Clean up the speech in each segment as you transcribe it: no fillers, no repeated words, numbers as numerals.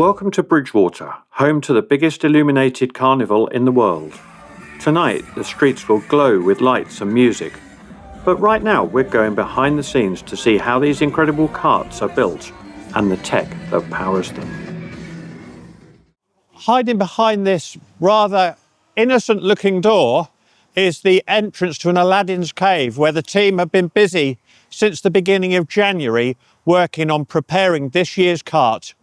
Welcome to Bridgwater, home to the biggest illuminated carnival in the world. Tonight, the streets will glow with lights and music. But right now, we're going behind the scenes to see how these incredible carts are built and the tech that powers them. Hiding behind this rather innocent-looking door is the entrance to an Aladdin's cave where the team have been busy since the beginning of January working on preparing this year's cart.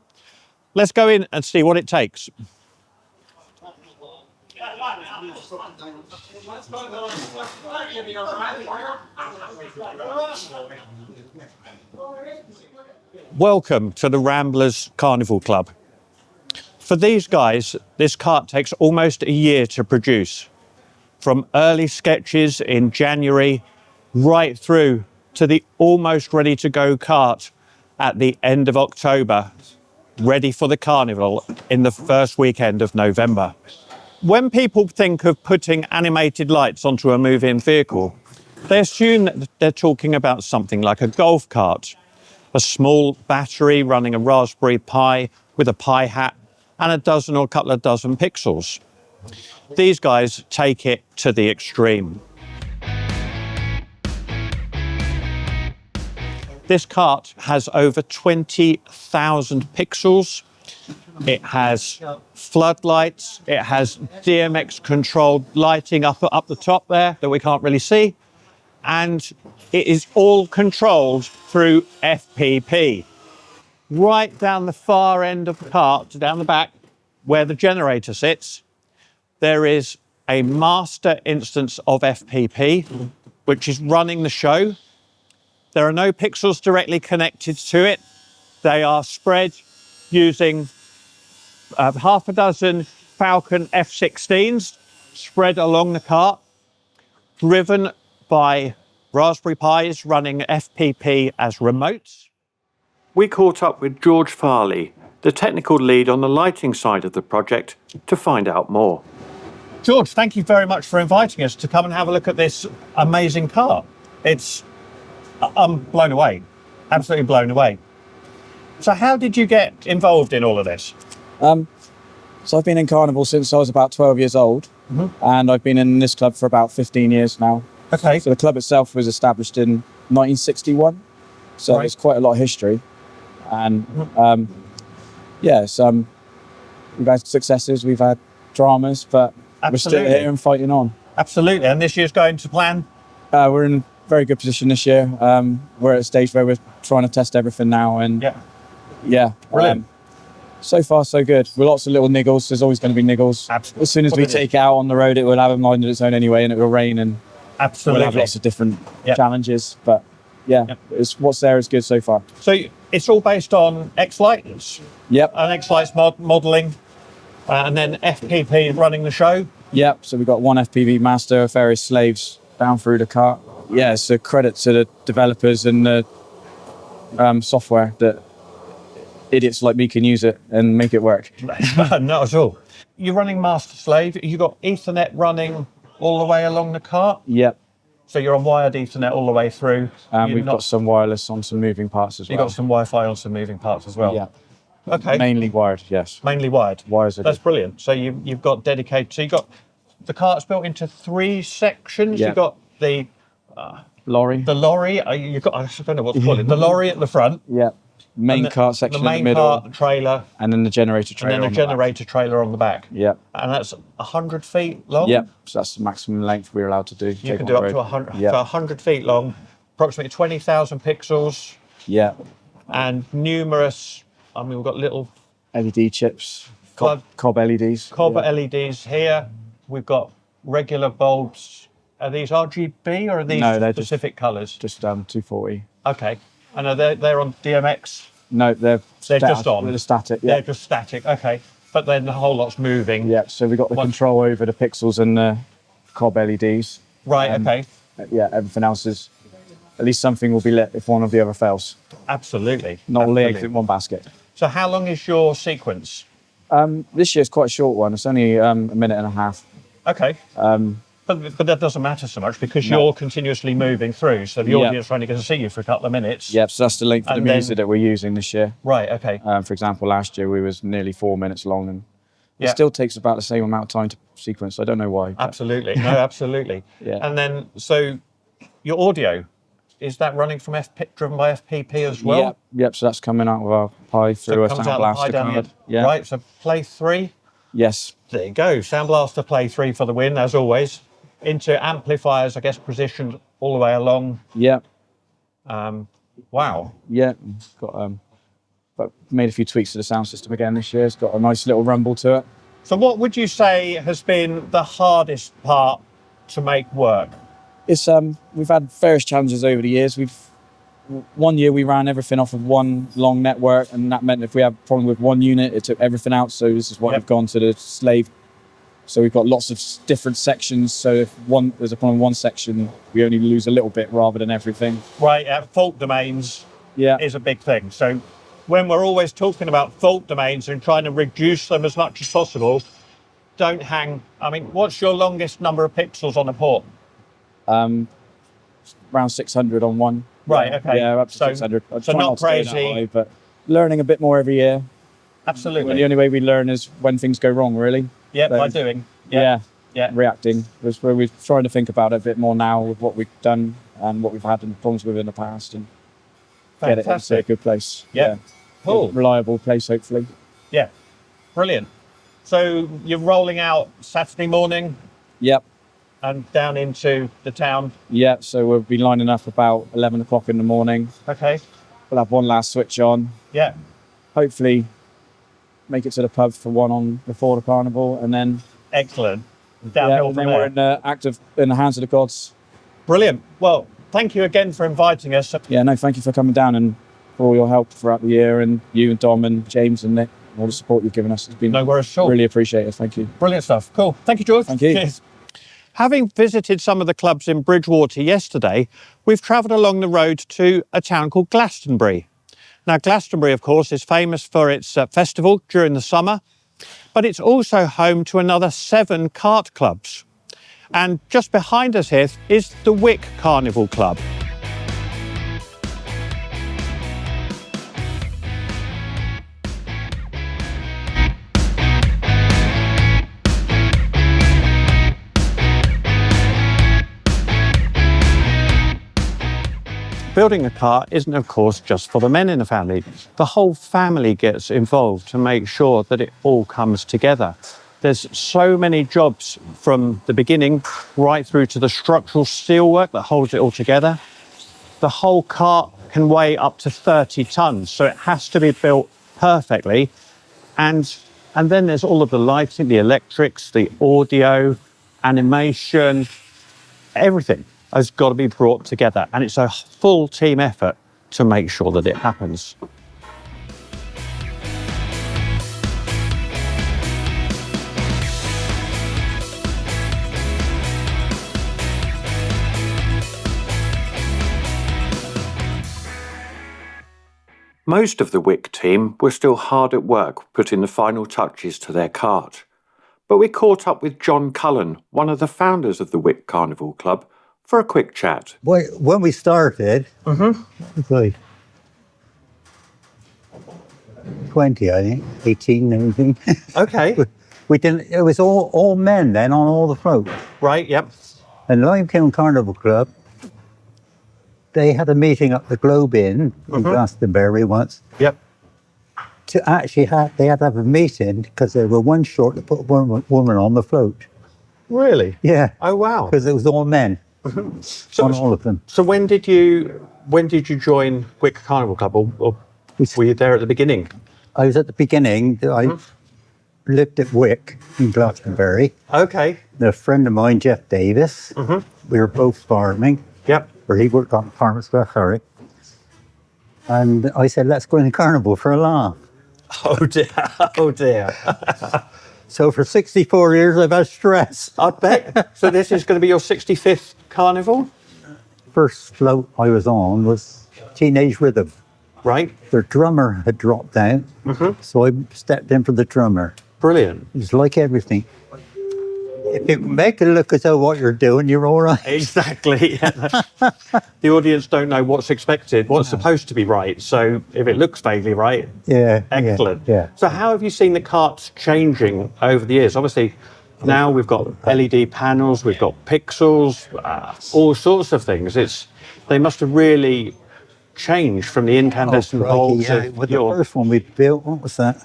Let's go in and see what it takes. Welcome to the Ramblers Carnival Club. For these guys, this cart takes almost a year to produce. From early sketches in January right through to the almost ready to go cart at the end of October, ready for the carnival in the first weekend of November. When people think of putting animated lights onto a moving vehicle, they assume that they're talking about something like a golf cart, a small battery running a Raspberry Pi with a Pi hat and a dozen or a couple of dozen pixels. These guys take it to the extreme. This cart has over 20,000 pixels. It has floodlights. It has DMX controlled lighting up the top there that we can't really see. And it is all controlled through FPP. Right down the far end of the cart, down the back, where the generator sits, there is a master instance of FPP, which is running the show. There are no pixels directly connected to it. They are spread using half a dozen Falcon F-16s spread along the cart, driven by Raspberry Pis running FPP as remotes. We caught up with George Farley, the technical lead on the lighting side of the project, to find out more. George, thank you very much for inviting us to come and have a look at this amazing cart. I'm blown away, absolutely blown away. So how did you get involved in all of this? So I've been in Carnival since I was about 12 years old, and I've been in this club for about 15 years now. Okay. So the club itself was established in 1961, so There's quite a lot of history. And we've had successes, we've had dramas, but We're still here and fighting on. Absolutely. And this year's going to plan? We're in a very good position this year. We're at a stage where we're trying to test everything now, and brilliant. So far, so good. With lots of little niggles. There's always going to be niggles. Absolutely. As soon as we take it out on the road, it will have a mind of its own anyway, and it will rain, and we'll have lots of different challenges. But what's there is good so far. So it's all based on X-Lights? Yep. And X-Lights modelling, and then FPP running the show? Yep. So we've got one FPV master, various slaves down through the cart. Yeah, so credit to the developers and the software that idiots like me can use it and make it work. Not at all. You're running master slave. You got Ethernet running all the way along the cart? Yep. So you're on wired Ethernet all the way through? We've got some wireless on some moving parts as well. You've got some Wi-Fi on some moving parts as well? Yeah. Okay. Mainly wired, yes. Mainly wired? Wires are That's good. brilliant. So you've got dedicated... So you've got... The cart's built into 3 sections. Yeah. You've got the... lorry. The lorry, you've got, I don't know what to call it, the lorry at the front. Yeah. Main cart section in the middle. The main cart trailer. And then the generator trailer. And then a generator trailer on the back. Yeah. And that's 100 feet long? Yeah. So that's the maximum length we're allowed to do. You can do up to 100, so 100 feet long, approximately 20,000 pixels. Yeah. And numerous, we've got little... LED chips. Cob LEDs. LEDs here. We've got regular bulbs. Are these RGB or are these specific colours? Just 240. Okay. And are they're on DMX? No, they're just on. They're static. Yeah. They're just static. Okay. But then the whole lot's moving. Yeah. So we've got the control over the pixels and the Cob LEDs. Right. Okay. Yeah. Everything else is, at least something will be lit if one of the other fails. Absolutely. Not all the eggs in one basket. So how long is your sequence? This year's quite a short one. It's only a minute and a half. Okay. But that doesn't matter so much because No. you're continuously moving through, so the Yeah. audience are only going to see you for a couple of minutes. Yep, so that's the length of the And then- music that we're using this year. Right, okay. For example, last year we was nearly 4 minutes long, and it Yeah. still takes about the same amount of time to sequence. I don't know why. but- Absolutely. No, absolutely. Yeah. And then, so your audio, is that running from driven by FPP as well? Yep, so that's coming out of our Pi So through it a comes Sound out of the Blaster pie down the card. end. Yeah. Right, so play 3. Yes. There you go. Sound Blaster play 3 for the win, as always. Into amplifiers, I guess, positioned all the way along. Yep. Wow. Yeah. Got but made a few tweaks to the sound system again this year. It's got a nice little rumble to it. So what would you say has been the hardest part to make work? It's we've had various challenges over the years. One year we ran everything off of one long network, and that meant if we had a problem with one unit, it took everything out. So this is why Yep. we've gone to the slave. So we've got lots of different sections. So if there's a problem in one section, we only lose a little bit rather than everything. Right, fault domains Yeah. is a big thing. So when we're always talking about fault domains and trying to reduce them as much as possible, don't hang. I mean, what's your longest number of pixels on a port? Around 600 on one. Right, okay. Yeah, up to So- 600. I so try not to stay that crazy. high, but learning a bit more every year. Absolutely. The only way we learn is when things go wrong, really. Yeah, So- by doing. Yeah. Yeah. Reacting. That's where we're trying to think about it a bit more now with what we've done and what we've had and problems with in the past, and get it into a Fantastic. good place. Yeah. Cool. Reliable place, hopefully. Yeah. Brilliant. So you're rolling out Saturday morning Yep. and down into the town. Yeah. So we'll be lining up about 11 o'clock in the morning. Okay. We'll have one last switch on. Yeah. Hopefully make it to the pub for one on before the carnival, and then Excellent. Downhill and from then there. we're in the hands of the gods. Brilliant. Well, thank you again for inviting us. Yeah, no, thank you for coming down and for all your help throughout the year, and you and Dom and James and Nick, all the support you've given us. It's been No worries at all. really appreciated. Thank you. Brilliant stuff. Cool. Thank you, George. Thank you. Cheers. Having visited some of the clubs in Bridgwater yesterday, we've travelled along the road to a town called Glastonbury. Now, Glastonbury, of course, is famous for its festival during the summer, but it's also home to another 7 kart clubs. And just behind us here is the Wick Carnival Club. Building a car isn't, of course, just for the men in the family. The whole family gets involved to make sure that it all comes together. There's so many jobs from the beginning right through to the structural steelwork that holds it all together. The whole cart can weigh up to 30 tons, so it has to be built perfectly. And then there's all of the lighting, the electrics, the audio, animation, everything has got to be brought together, and it's a full team effort to make sure that it happens. Most of the Wick team were still hard at work putting the final touches to their cart. But we caught up with John Cullen, one of the founders of the Wick Carnival Club, for a quick chat. When we started, it's like 20, I think, 18, everything. Okay. We didn't. It was all men then on all the floats. Right, yep. And Limekiln Carnival Club, they had a meeting up the Globe Inn in Glastonbury once. Yep. To actually they had to have a meeting because they were one short to put one woman on the float. Really? Yeah. Oh, wow. Because it was all men So, on all of them. so when did you join Wick Carnival Club, or were you there at the beginning? I was at the beginning. I lived at Wick in Glastonbury. Okay. A friend of mine, Jeff Davis, we were both farming, Yep. or he worked on farm stuff, sorry. And I said, let's go in the carnival for a laugh. Oh dear. Oh dear. So for 64 years, I've had stress. I bet. So this is going to be your 65th carnival? First float I was on was Teenage Rhythm. Right. Their drummer had dropped out, so I stepped in for the drummer. Brilliant. It was like everything. if you can make it look as though what you're doing, you're all right. Exactly. Yeah. The audience don't know what's expected, what's supposed to be right. So if it looks vaguely right, Yeah. excellent. Yeah. So how have you seen the carts changing over the years? Obviously, now we've got LED panels, we've got pixels, all sorts of things. They must have really changed from the incandescent bulbs. Yeah. Well, the first one we built, what was that?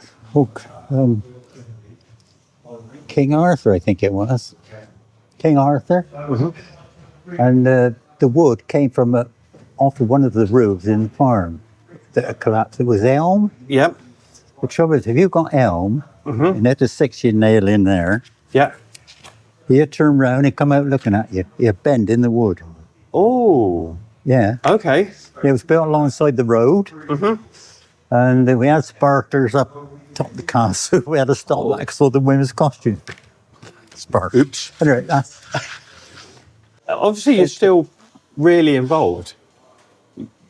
King Arthur, I think it was. King Arthur. Mm-hmm. And the wood came from off of one of the roofs in the farm that had collapsed. It was elm. Yep. The trouble is, if you've got elm, Mm-hmm. and that's a 6-inch nail in there, Yeah. he'd turn round and come out looking at you. He'd bend in the wood. Oh. Yeah. Okay. It was built alongside the road. Mm-hmm. And then we had sparklers up top of the castle. We had to stop that because all the women's costumes. Sparklers. Oops. Anyway, that's... Obviously, you're still really involved.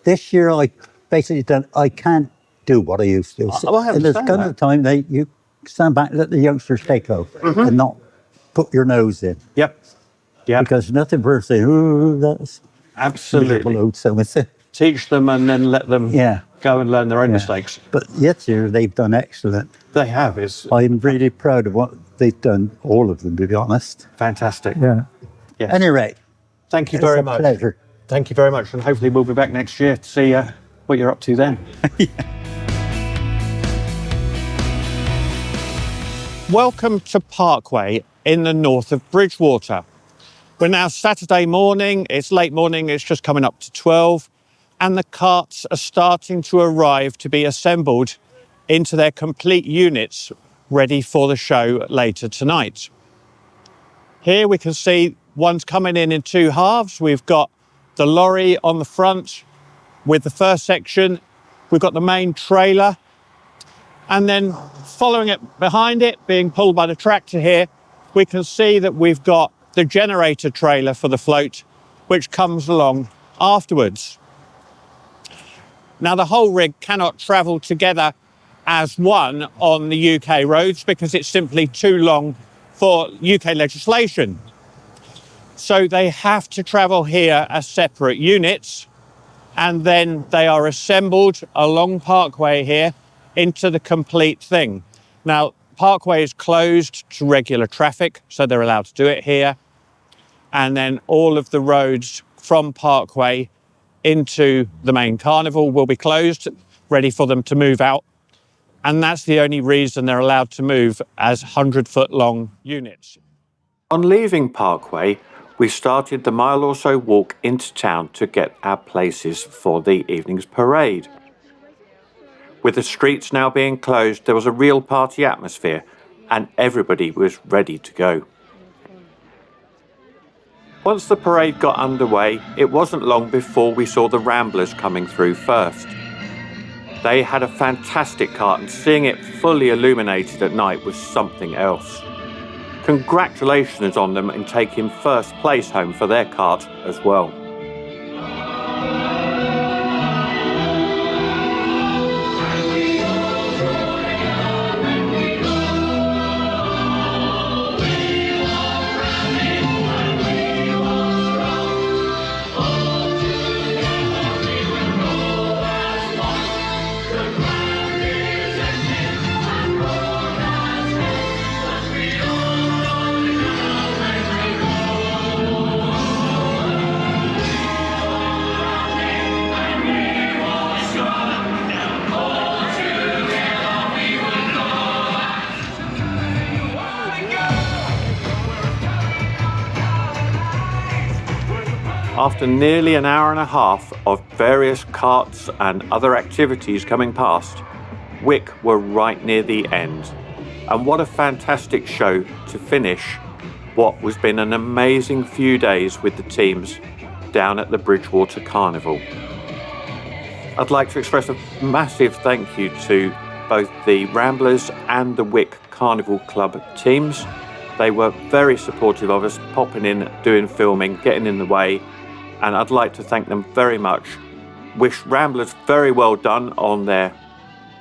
This year, I basically done. I can't do what I used to. Oh, I and there's understand kind of time you stand back and let the youngsters take over and not put your nose in. Yep. Yeah. Because nothing worse than, ooh, that's Absolutely. load. So it's Teach them and then let them go and learn their own mistakes. But this year, they've done excellent. They have. I'm really proud of what they've done, all of them, to be honest. Fantastic. Yeah. Yes. Anyway, Thank you it's very a much. pleasure. Thank you very much. And hopefully we'll be back next year to see what you're up to then. Welcome to Parkway in the north of Bridgwater. We're now Saturday morning. It's late morning. It's just coming up to 12. And the carts are starting to arrive to be assembled into their complete units ready for the show later tonight. Here we can see one's coming in two halves. We've got the lorry on the front with the first section. We've got the main trailer. And then following it behind it, being pulled by the tractor here, we can see that we've got the generator trailer for the float, which comes along afterwards. Now, the whole rig cannot travel together as one on the UK roads because it's simply too long for UK legislation. So they have to travel here as separate units, and then they are assembled along Parkway here into the complete thing. Now, Parkway is closed to regular traffic, so they're allowed to do it here. And then all of the roads from Parkway into the main carnival will be closed, ready for them to move out. And that's the only reason they're allowed to move as 100-foot long units. On leaving Parkway, we started the mile or so walk into town to get our places for the evening's parade. With the streets now being closed, there was a real party atmosphere and everybody was ready to go. Once the parade got underway, it wasn't long before we saw the Ramblers coming through first. They had a fantastic cart and seeing it fully illuminated at night was something else. Congratulations on them in taking first place home for their cart as well. After nearly an hour and a half of various carts and other activities coming past, Wick were right near the end. And what a fantastic show to finish what has been an amazing few days with the teams down at the Bridgwater Carnival. I'd like to express a massive thank you to both the Ramblers and the Wick Carnival Club teams. They were very supportive of us, popping in, doing filming, getting in the way, and I'd like to thank them very much. Wish Ramblers very well done on their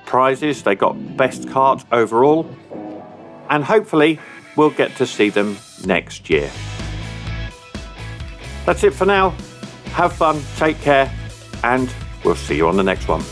prizes. They got best cart overall, and hopefully we'll get to see them next year. That's it for now. Have fun, take care, and we'll see you on the next one.